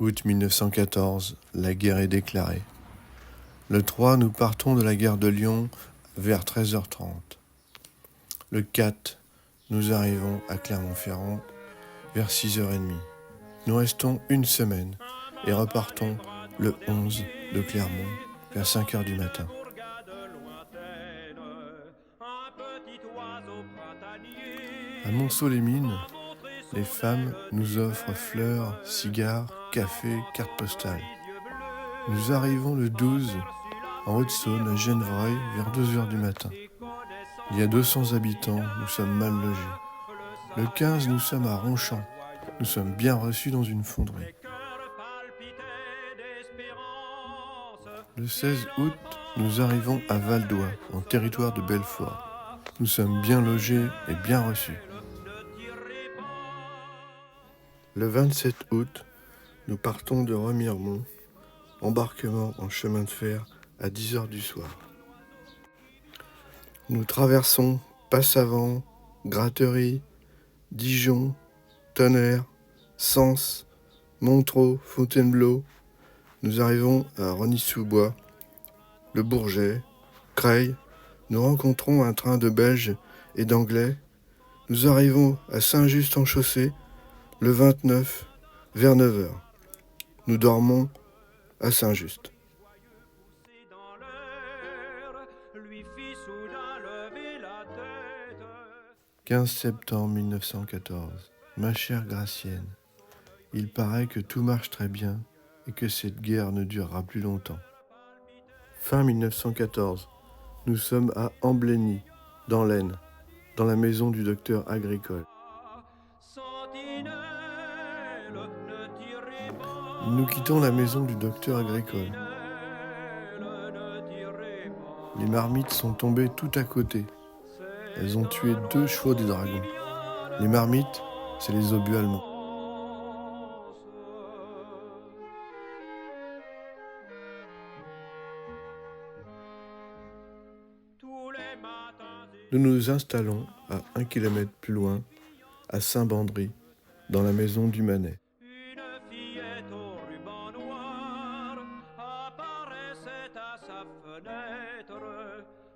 Août 1914, la guerre est déclarée. Le 3, nous partons de la gare de Lyon vers 13h30. Le 4, nous arrivons à Clermont-Ferrand vers 6h30. Nous restons une semaine et repartons le 11 de Clermont vers 5h du matin. À Monceau-les-Mines, les femmes nous offrent fleurs, cigares, café, cartes postales. Nous arrivons le 12 en Haute-Saône, à Genevreuil, vers 2h du matin. Il y a 200 habitants, nous sommes mal logés. Le 15, nous sommes à Ronchamp. Nous sommes bien reçus dans une fonderie. Le 16 août, nous arrivons à Valdoie, en territoire de Belfort. Nous sommes bien logés et bien reçus. Le 27 août, nous partons de Remiremont, embarquement en chemin de fer à 10h du soir. Nous traversons Passavant, Gratterie, Dijon, Tonnerre, Sens, Montreux, Fontainebleau. Nous arrivons à Rosny-sous-Bois, Le Bourget, Creil. Nous rencontrons un train de Belges et d'Anglais. Nous arrivons à Saint-Just-en-Chaussée le 29 vers 9h. Nous dormons à Saint-Just. 15 septembre 1914. Ma chère Gracienne, il paraît que tout marche très bien et que cette guerre ne durera plus longtemps. Fin 1914. Nous sommes à Amblény, dans l'Aisne, dans la maison du docteur Agricole. Nous quittons la maison du docteur Agricole. Les marmites sont tombées tout à côté. Elles ont tué 2 chevaux des dragons. Les marmites, c'est les obus allemands. Nous nous installons à 1 kilomètre plus loin, à Saint-Bandry, dans la maison du Manet. Une fillette au ruban noir apparaissait à sa fenêtre.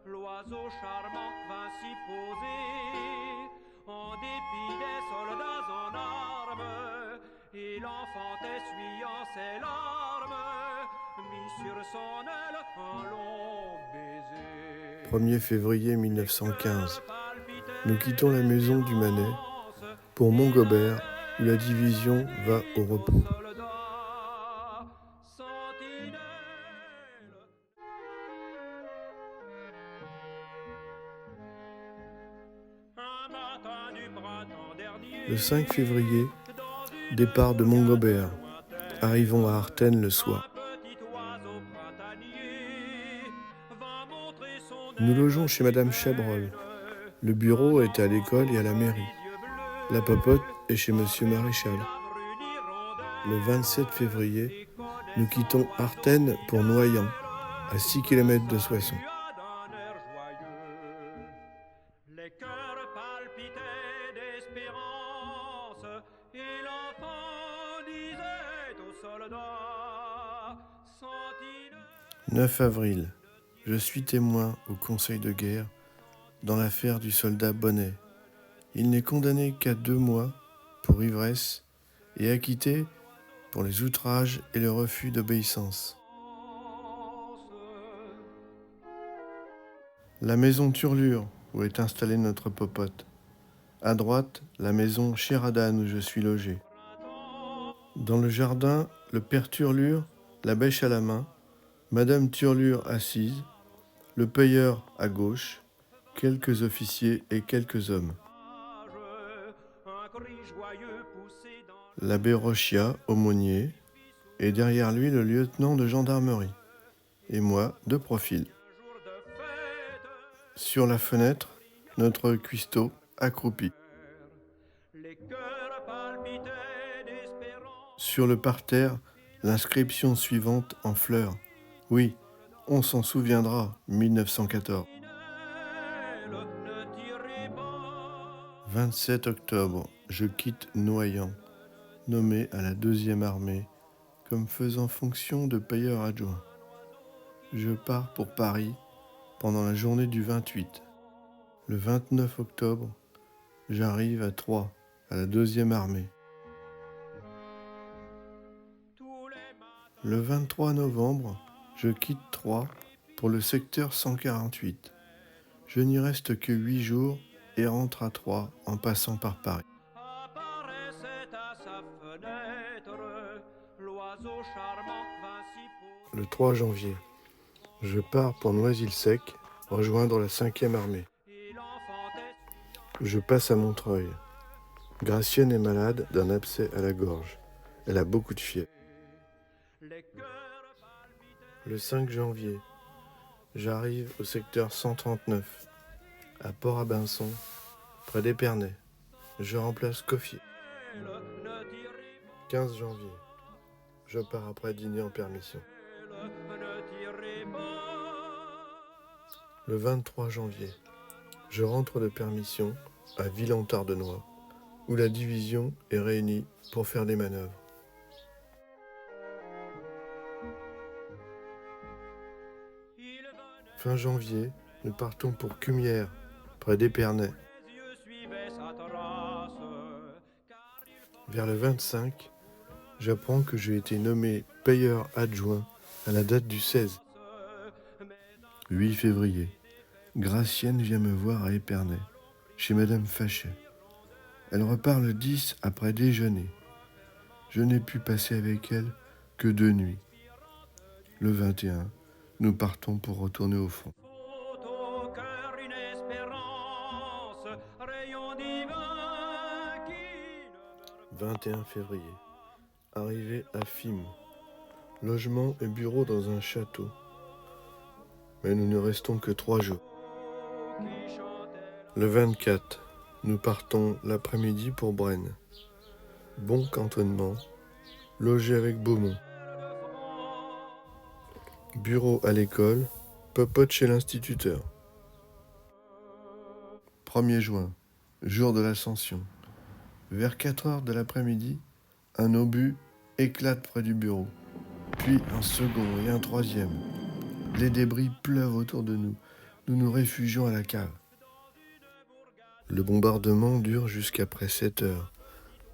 L'oiseau charmant vint s'y poser, en dépit des soldats en armes, et l'enfant essuyant ses larmes, mit sur son aile un long baiser. 1er février 1915. Nous quittons la maison du Manet pour Montgobert, où la division va au repos. Le 5 février, départ de Montgobert. Arrivons à Arthennes le soir. Nous logeons chez Madame Chabrol. Le bureau est à l'école et à la mairie. La popote est chez Monsieur Maréchal. Le 27 février, nous quittons Arthennes pour Noyant, à 6 km de Soissons. « 9 avril. Je suis témoin au Conseil de guerre dans l'affaire du soldat Bonnet. Il n'est condamné qu'à 2 mois pour ivresse et acquitté pour les outrages et le refus d'obéissance. La maison Turlure, où est installée notre popote. À droite, la maison Chéradane, où je suis logé. Dans le jardin, le père Turlure, la bêche à la main, Madame Turlure assise, le payeur à gauche, quelques officiers et quelques hommes. L'abbé Rochia, aumônier, et derrière lui le lieutenant de gendarmerie, et moi de profil. Sur la fenêtre, notre cuistot accroupi. Sur le parterre, l'inscription suivante en fleurs. Oui, on s'en souviendra, 1914. 27 octobre, je quitte Noyant, nommé à la 2e armée comme faisant fonction de payeur adjoint. Je pars pour Paris pendant la journée du 28. Le 29 octobre, j'arrive à Troyes, à la 2e armée. Le 23 novembre, je quitte Troyes pour le secteur 148. Je n'y reste que 8 jours et rentre à Troyes en passant par Paris. Le 3 janvier, je pars pour Noisy-le-Sec, rejoindre la 5e armée. Je passe à Montreuil. Gracienne est malade d'un abcès à la gorge. Elle a beaucoup de fièvre. Le 5 janvier, j'arrive au secteur 139, à Port-à-Binson, près d'Épernay. Je remplace Coffier. 15 janvier, je pars après dîner en permission. Le 23 janvier, je rentre de permission à Villentardenois, où la division est réunie pour faire des manœuvres. Fin janvier, nous partons pour Cumières, près d'Épernay. Vers le 25, j'apprends que j'ai été nommé payeur adjoint à la date du 16. 8 février, Gracienne vient me voir à Épernay, chez Madame Fachet. Elle repart le 10 après déjeuner. Je n'ai pu passer avec elle que 2 nuits. Le 21, nous partons pour retourner au front. « 21 février, arrivée à Fismes. Logement et bureau dans un château. Mais nous ne restons que 3 jours. Le 24, nous partons l'après-midi pour Braine. Bon cantonnement, logé avec Beaumont. Bureau à l'école, popote chez l'instituteur. 1er juin, jour de l'Ascension. Vers 4 heures de l'après-midi, un obus éclate près du bureau. Puis un second et un troisième. Les débris pleuvent autour de nous. Nous nous réfugions à la cave. Le bombardement dure jusqu'après 7 heures.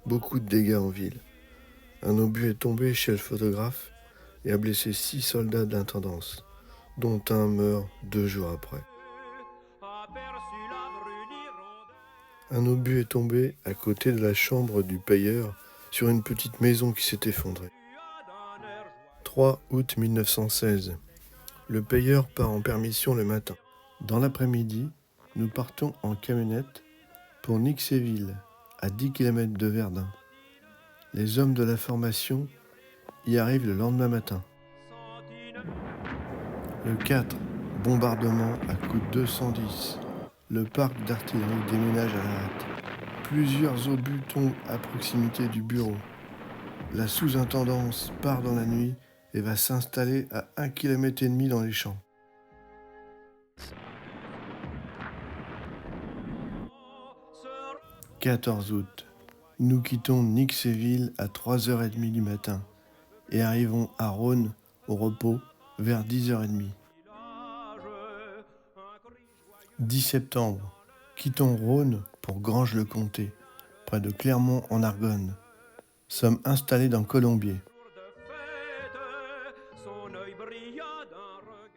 Beaucoup de dégâts en ville. Un obus est tombé chez le photographe et a blessé 6 soldats de l'intendance, dont un meurt 2 jours après. Un obus est tombé à côté de la chambre du payeur sur une petite maison qui s'est effondrée. 3 août 1916. Le payeur part en permission le matin. Dans l'après-midi, nous partons en camionnette pour Nixéville, à 10 km de Verdun. Les hommes de la formation y arrivent le lendemain matin. Le 4, bombardement à coup de 210. Le parc d'artillerie déménage à la hâte. Plusieurs obus tombent à proximité du bureau. La sous-intendance part dans la nuit et va s'installer à 1,5 km dans les champs. « 14 août. Nous quittons Nixéville à 3h30 du matin et arrivons à Rosne, au repos, vers 10h30. 10 septembre. Quittons Rosne pour Granges-le-Comté, près de Clermont en Argonne. Sommes installés dans Colombier.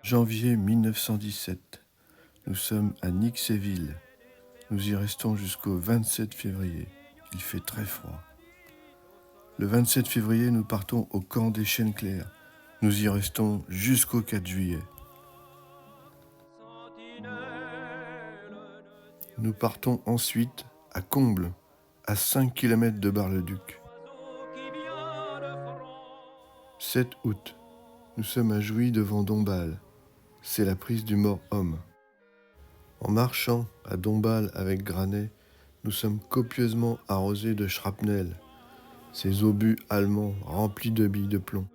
Janvier 1917. Nous sommes à Nixéville. Nous y restons jusqu'au 27 février. Il fait très froid. Le 27 février, nous partons au camp des Chênes Clairs. Nous y restons jusqu'au 4 juillet. Nous partons ensuite à Combles, à 5 km de Bar-le-Duc. 7 août. Nous sommes à Jouy devant Dombasle. C'est la prise du mort-homme. En marchant à Dombasle avec Granet, nous sommes copieusement arrosés de shrapnel, ces obus allemands remplis de billes de plomb.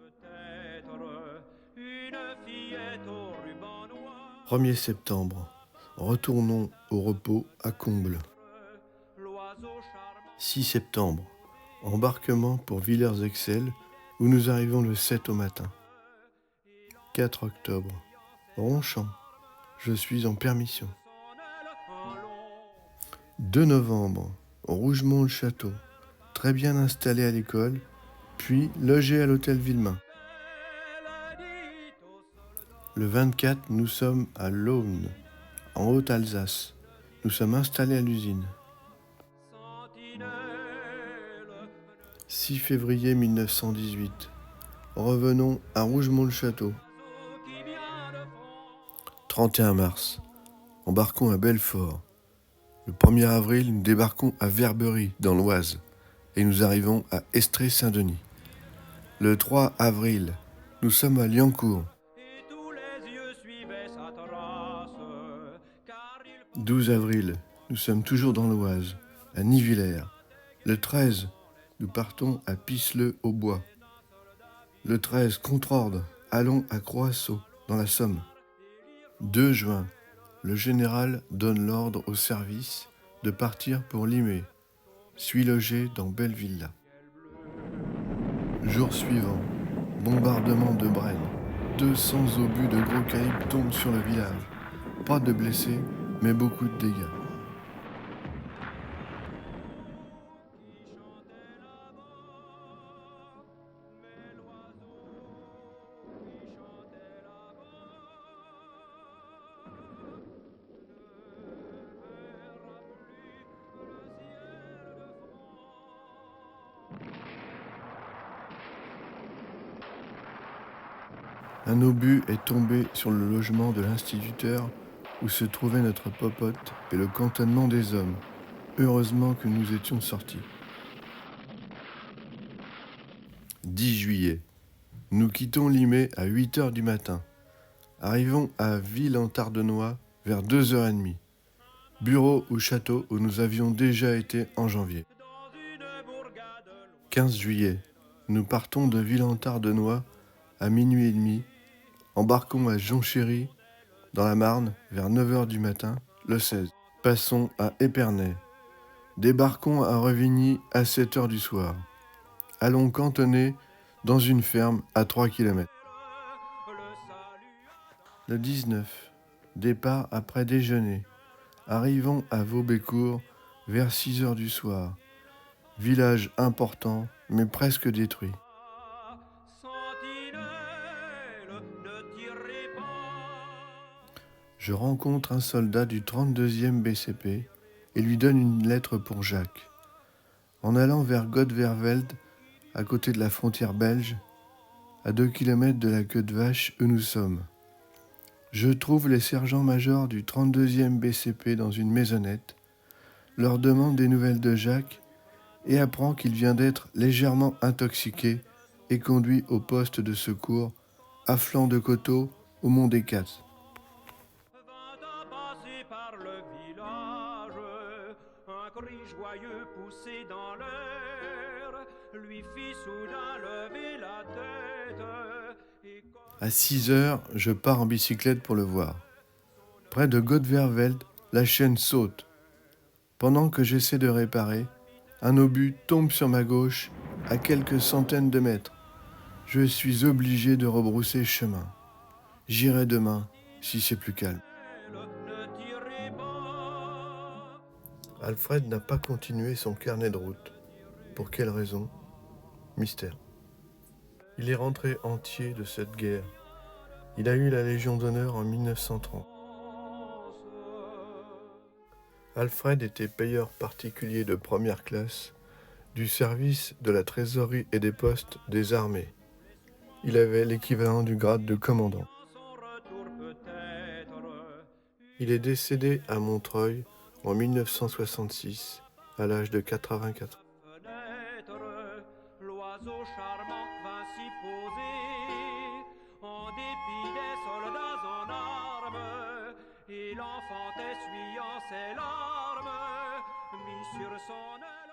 1er septembre. Retournons au repos à Combles. 6 septembre. Embarquement pour Villers-Excel où nous arrivons le 7 au matin. 4 octobre, Ronchamp, je suis en permission. 2 novembre, Rougemont-le-Château, très bien installé à l'école, puis logé à l'hôtel Villemain. Le 24, nous sommes à Laune, en Haute-Alsace. Nous sommes installés à l'usine. 6 février 1918. Revenons à Rougemont-le-Château. 31 mars. Embarquons à Belfort. Le 1er avril, nous débarquons à Verberie, dans l'Oise, et nous arrivons à Estrée-Saint-Denis. Le 3 avril, nous sommes à Liancourt. 12 avril, nous sommes toujours dans l'Oise, à Nivillers. Le 13, nous partons à Pisseleu-au-Bois. Le 13, contre-ordre, allons à Croassaux, dans la Somme. 2 juin, le général donne l'ordre au service de partir pour Limay. Suis logé dans Bellevilla. Jour suivant, bombardement de Braine. 200 obus de gros calibre tombent sur le village. Pas de blessés, mais beaucoup de dégâts. Un obus est tombé sur le logement de l'instituteur où se trouvait notre popote et le cantonnement des hommes. Heureusement que nous étions sortis. 10 juillet. Nous quittons Limay à 8h du matin. Arrivons à Ville-en-Tardenois vers 2h30. Bureau ou château où nous avions déjà été en janvier. 15 juillet. Nous partons de Ville-en-Tardenois à minuit et demi. Embarquons à Jonchery, dans la Marne, vers 9h du matin, le 16. Passons à Épernay. Débarquons à Revigny à 7h du soir. Allons cantonner dans une ferme à 3 km. Le 19. Départ après déjeuner. Arrivons à Vaubécourt vers 6h du soir. Village important, mais presque détruit. Je rencontre un soldat du 32e BCP et lui donne une lettre pour Jacques. En allant vers Godvervelde, à côté de la frontière belge, à 2 km de la queue de vache où nous sommes, je trouve les sergents-majors du 32e BCP dans une maisonnette, leur demande des nouvelles de Jacques et apprend qu'il vient d'être légèrement intoxiqué et conduit au poste de secours à flanc de coteau au Mont des Cats. Un cri joyeux poussé dans l'air lui fit soudain lever la tête. À 6h, je pars en bicyclette pour le voir. Près de Godvervelde, la chaîne saute. Pendant que j'essaie de réparer, un obus tombe sur ma gauche à quelques centaines de mètres. Je suis obligé de rebrousser chemin. J'irai demain, si c'est plus calme. Alfred n'a pas continué son carnet de route. Pour quelle raison ? Mystère. Il est rentré entier de cette guerre. Il a eu la Légion d'honneur en 1930. Alfred était payeur particulier de première classe du service de la trésorerie et des postes des armées. Il avait l'équivalent du grade de commandant. Il est décédé à Montreuil en 1966, à l'âge de 84 ans. L'oiseau charmant vint s'y poser, en dépit des soldats en armes, et l'enfant essuyant ses larmes, mit sur son aile